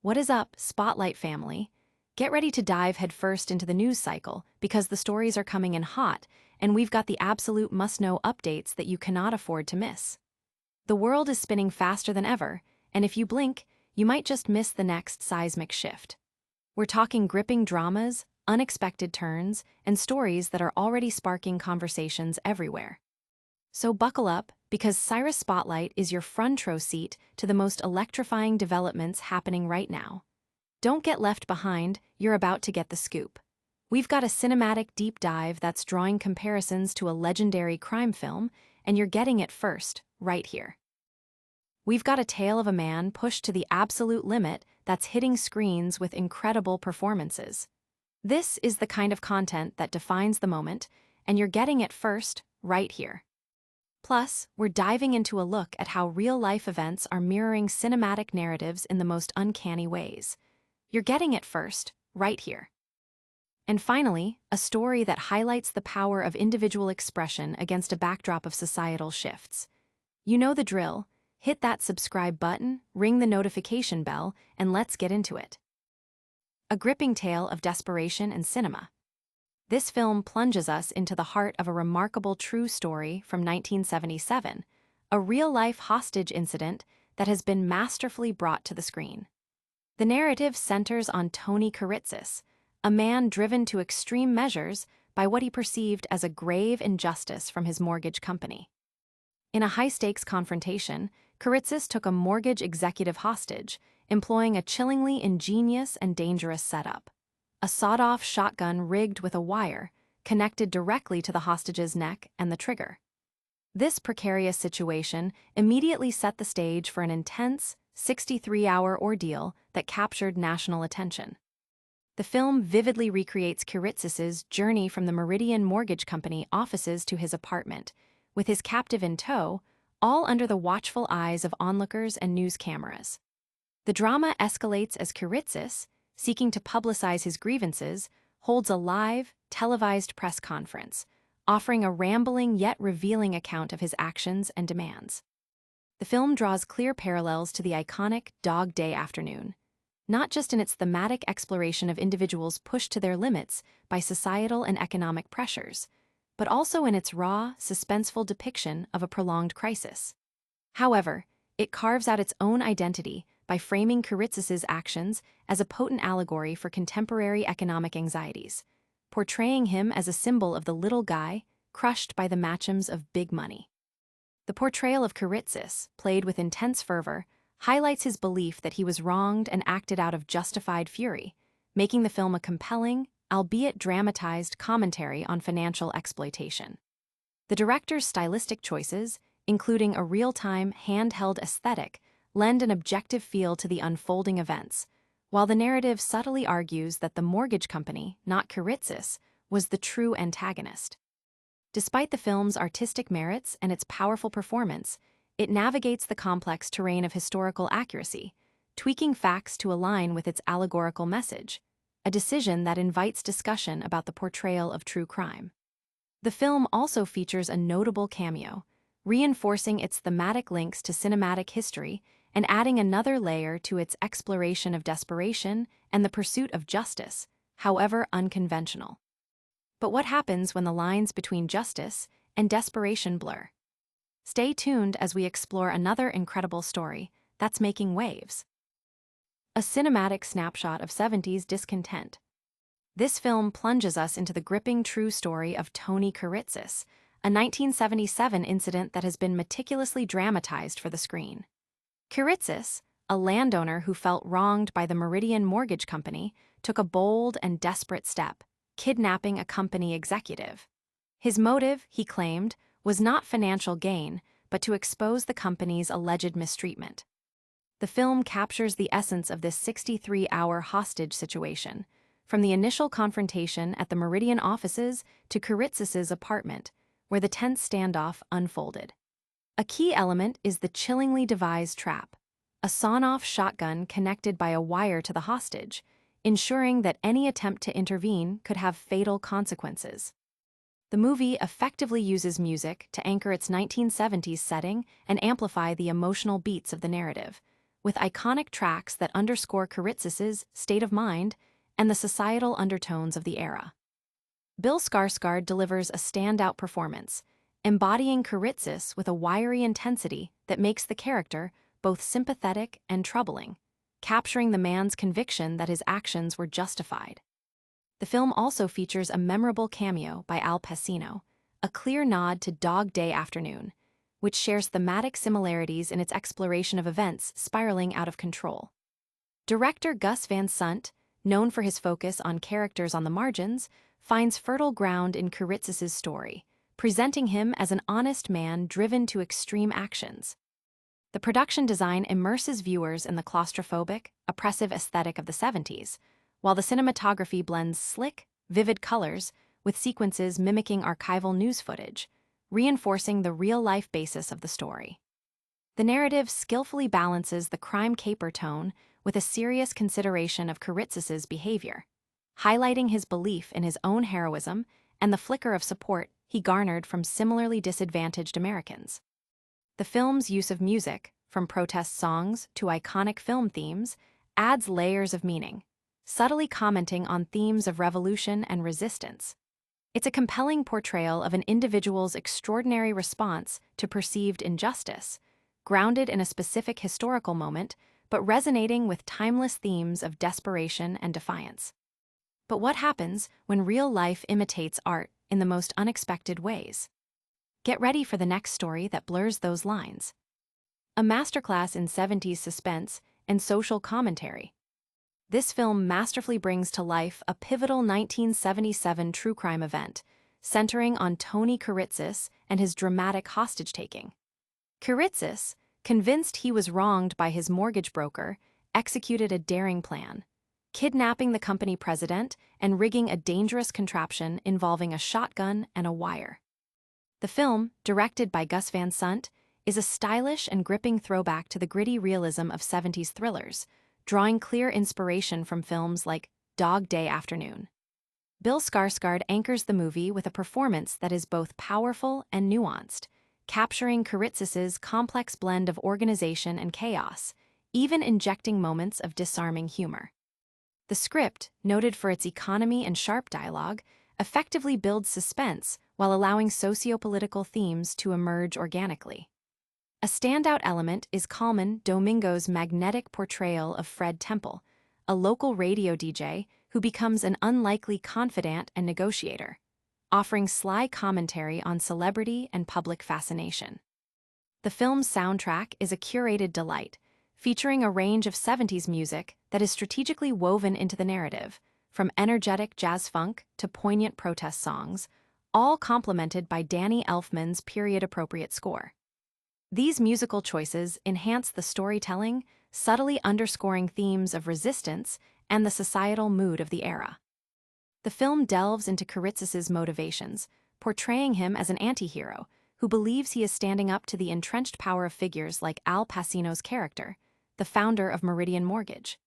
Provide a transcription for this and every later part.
What is up, Spotlight family? Get ready to dive headfirst into the news cycle because the stories are coming in hot and we've got the absolute must-know updates that you cannot afford to miss. The world is spinning faster than ever, and if you blink, you might just miss the next seismic shift. We're talking gripping dramas, unexpected turns, and stories that are already sparking conversations everywhere. So buckle up, because Cyrus Spotlight is your front row seat to the most electrifying developments happening right now. Don't get left behind, you're about to get the scoop. We've got a cinematic deep dive that's drawing comparisons to a legendary crime film, and you're getting it first, right here. We've got a tale of a man pushed to the absolute limit that's hitting screens with incredible performances. This is the kind of content that defines the moment, and you're getting it first, right here. Plus, we're diving into a look at how real-life events are mirroring cinematic narratives in the most uncanny ways. You're getting it first, right here. And finally, a story that highlights the power of individual expression against a backdrop of societal shifts. You know the drill. Hit that subscribe button, ring the notification bell, and let's get into it. A gripping tale of desperation and cinema. This film plunges us into the heart of a remarkable true story from 1977, a real-life hostage incident that has been masterfully brought to the screen. The narrative centers on Tony Kiritsis, a man driven to extreme measures by what he perceived as a grave injustice from his mortgage company. In a high-stakes confrontation, Kiritsis took a mortgage executive hostage, employing a chillingly ingenious and dangerous setup. A sawed-off shotgun rigged with a wire, connected directly to the hostage's neck and the trigger. This precarious situation immediately set the stage for an intense, 63-hour ordeal that captured national attention. The film vividly recreates Kiritsis's journey from the Meridian Mortgage Company offices to his apartment, with his captive in tow, all under the watchful eyes of onlookers and news cameras. The drama escalates as Kiritsis, seeking to publicize his grievances, holds a live, televised press conference, offering a rambling yet revealing account of his actions and demands. The film draws clear parallels to the iconic Dog Day Afternoon, not just in its thematic exploration of individuals pushed to their limits by societal and economic pressures, but also in its raw, suspenseful depiction of a prolonged crisis. However, it carves out its own identity by framing Kiritsis's actions as a potent allegory for contemporary economic anxieties, portraying him as a symbol of the little guy crushed by the machineries of big money. The portrayal of Kiritsis, played with intense fervor, highlights his belief that he was wronged and acted out of justified fury, making the film a compelling, albeit dramatized, commentary on financial exploitation. The director's stylistic choices, including a real-time, handheld aesthetic, lend an objective feel to the unfolding events, while the narrative subtly argues that the mortgage company, not Kiritsis, was the true antagonist. Despite the film's artistic merits and its powerful performance, it navigates the complex terrain of historical accuracy, tweaking facts to align with its allegorical message, a decision that invites discussion about the portrayal of true crime. The film also features a notable cameo, reinforcing its thematic links to cinematic history and adding another layer to its exploration of desperation and the pursuit of justice, however unconventional. But what happens when the lines between justice and desperation blur? Stay tuned as we explore another incredible story that's making waves. A cinematic snapshot of 70s discontent. This film plunges us into the gripping true story of Tony Kiritsis, a 1977 incident that has been meticulously dramatized for the screen. Kiritsis, a landowner who felt wronged by the Meridian Mortgage Company, took a bold and desperate step, kidnapping a company executive. His motive, he claimed, was not financial gain, but to expose the company's alleged mistreatment. The film captures the essence of this 63-hour hostage situation, from the initial confrontation at the Meridian offices to Kiritsis's apartment, where the tense standoff unfolded. A key element is the chillingly devised trap, a sawn-off shotgun connected by a wire to the hostage, ensuring that any attempt to intervene could have fatal consequences. The movie effectively uses music to anchor its 1970s setting and amplify the emotional beats of the narrative, with iconic tracks that underscore Karitzis's state of mind and the societal undertones of the era. Bill Skarsgård delivers a standout performance, embodying Karitzis with a wiry intensity that makes the character both sympathetic and troubling, capturing the man's conviction that his actions were justified. The film also features a memorable cameo by Al Pacino, a clear nod to Dog Day Afternoon, which shares thematic similarities in its exploration of events spiraling out of control. Director Gus Van Sant, known for his focus on characters on the margins, finds fertile ground in Karitzis's story, presenting him as an honest man driven to extreme actions. The production design immerses viewers in the claustrophobic, oppressive aesthetic of the 70s, while the cinematography blends slick, vivid colors with sequences mimicking archival news footage, reinforcing the real-life basis of the story. The narrative skillfully balances the crime caper tone with a serious consideration of Karitzis's behavior, highlighting his belief in his own heroism and the flicker of support he garnered from similarly disadvantaged Americans. The film's use of music, from protest songs to iconic film themes, adds layers of meaning, subtly commenting on themes of revolution and resistance. It's a compelling portrayal of an individual's extraordinary response to perceived injustice, grounded in a specific historical moment, but resonating with timeless themes of desperation and defiance. But what happens when real life imitates art in the most unexpected ways? Get ready for the next story that blurs those lines. A masterclass in 70s suspense and social commentary. This film masterfully brings to life a pivotal 1977 true crime event, centering on Tony Karitzis and his dramatic hostage-taking. Karitzis, convinced he was wronged by his mortgage broker, executed a daring plan, kidnapping the company president and rigging a dangerous contraption involving a shotgun and a wire. The film, directed by Gus Van Sant, is a stylish and gripping throwback to the gritty realism of 70s thrillers, drawing clear inspiration from films like Dog Day Afternoon. Bill Skarsgård anchors the movie with a performance that is both powerful and nuanced, capturing Karitzis's complex blend of organization and chaos, even injecting moments of disarming humor. The script, noted for its economy and sharp dialogue, effectively builds suspense while allowing socio-political themes to emerge organically. A standout element is Calman Domingo's magnetic portrayal of Fred Temple, a local radio DJ who becomes an unlikely confidant and negotiator, offering sly commentary on celebrity and public fascination. The film's soundtrack is a curated delight, featuring a range of 70s music that is strategically woven into the narrative, from energetic jazz-funk to poignant protest songs, all complemented by Danny Elfman's period-appropriate score. These musical choices enhance the storytelling, subtly underscoring themes of resistance and the societal mood of the era. The film delves into Karitzis's motivations, portraying him as an anti-hero who believes he is standing up to the entrenched power of figures like Al Pacino's character, the founder of Meridian Mortgage.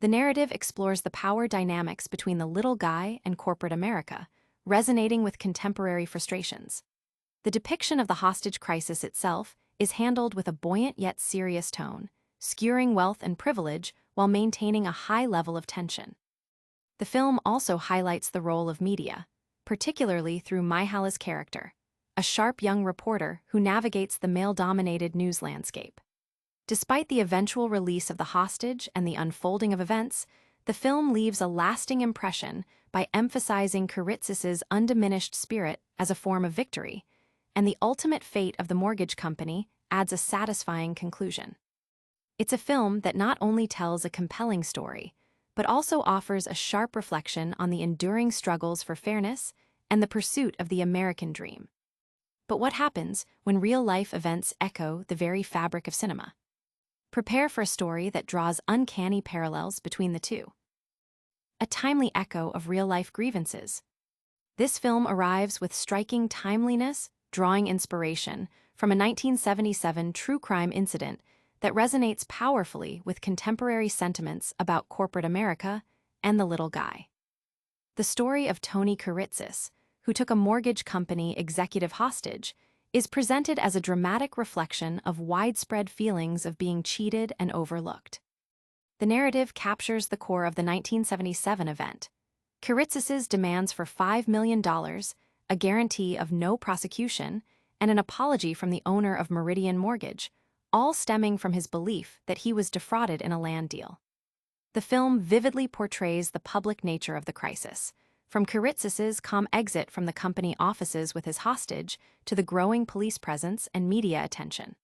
The narrative explores the power dynamics between the little guy and corporate America, resonating with contemporary frustrations. The depiction of the hostage crisis itself is handled with a buoyant yet serious tone, skewering wealth and privilege while maintaining a high level of tension. The film also highlights the role of media, particularly through Myhala's character, a sharp young reporter who navigates the male-dominated news landscape. Despite the eventual release of the hostage and the unfolding of events, the film leaves a lasting impression by emphasizing Karitzis's undiminished spirit as a form of victory, and the ultimate fate of the mortgage company adds a satisfying conclusion. It's a film that not only tells a compelling story, but also offers a sharp reflection on the enduring struggles for fairness and the pursuit of the American dream. But what happens when real-life events echo the very fabric of cinema? Prepare for a story that draws uncanny parallels between the two. A timely echo of real-life grievances. This film arrives with striking timeliness, drawing inspiration from a 1977 true crime incident that resonates powerfully with contemporary sentiments about corporate America and the little guy. The story of Tony Karitzis, who took a mortgage company executive hostage, is presented as a dramatic reflection of widespread feelings of being cheated and overlooked. The narrative captures the core of the 1977 event. Kiritzis's demands for $5 million, a guarantee of no prosecution, and an apology from the owner of Meridian Mortgage, all stemming from his belief that he was defrauded in a land deal. The film vividly portrays the public nature of the crisis, from Kiritzis's calm exit from the company offices with his hostage to the growing police presence and media attention.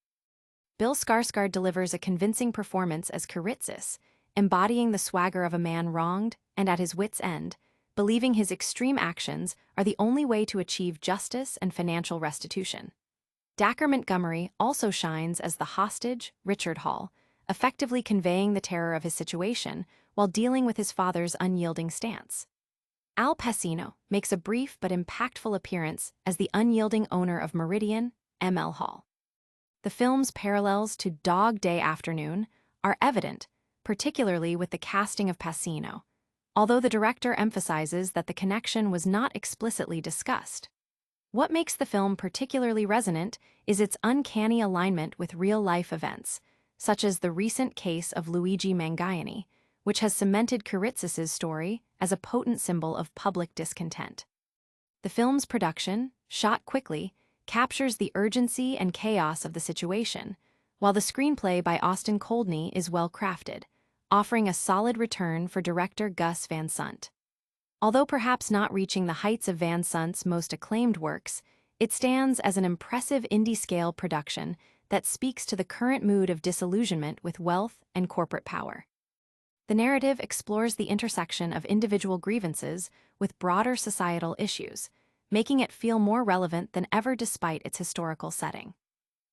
Bill Skarsgård delivers a convincing performance as Kiritzis, embodying the swagger of a man wronged and at his wits' end, believing his extreme actions are the only way to achieve justice and financial restitution. Dacre Montgomery also shines as the hostage, Richard Hall, effectively conveying the terror of his situation while dealing with his father's unyielding stance. Al Pacino makes a brief but impactful appearance as the unyielding owner of Meridian, M.L. Hall. The film's parallels to Dog Day Afternoon are evident, particularly with the casting of Pacino, although the director emphasizes that the connection was not explicitly discussed. What makes the film particularly resonant is its uncanny alignment with real-life events, such as the recent case of Luigi Mangione, which has cemented Kiritzis's story as a potent symbol of public discontent. The film's production, shot quickly, captures the urgency and chaos of the situation, while the screenplay by Austin Coldney is well-crafted, offering a solid return for director Gus Van Sant. Although perhaps not reaching the heights of Van Sant's most acclaimed works, it stands as an impressive indie-scale production that speaks to the current mood of disillusionment with wealth and corporate power. The narrative explores the intersection of individual grievances with broader societal issues, making it feel more relevant than ever despite its historical setting.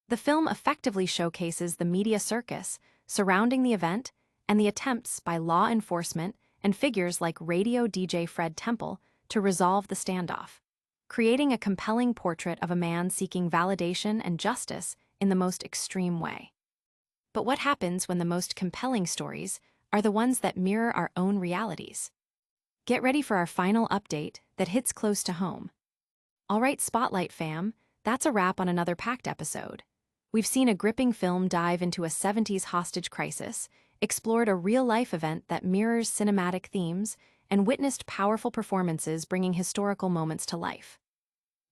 The film effectively showcases the media circus surrounding the event and the attempts by law enforcement and figures like radio DJ Fred Temple to resolve the standoff, creating a compelling portrait of a man seeking validation and justice in the most extreme way. But what happens when the most compelling stories are the ones that mirror our own realities? Get ready for our final update that hits close to home. All right, Spotlight fam, that's a wrap on another packed episode. We've seen a gripping film dive into a 70s hostage crisis, explored a real-life event that mirrors cinematic themes, and witnessed powerful performances bringing historical moments to life.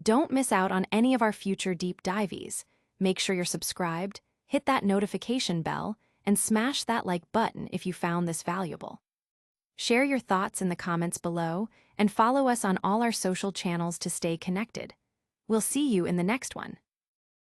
Don't miss out on any of our future deep dives. Make sure you're subscribed, hit that notification bell, and smash that like button if you found this valuable. Share your thoughts in the comments below, and follow us on all our social channels to stay connected. We'll see you in the next one.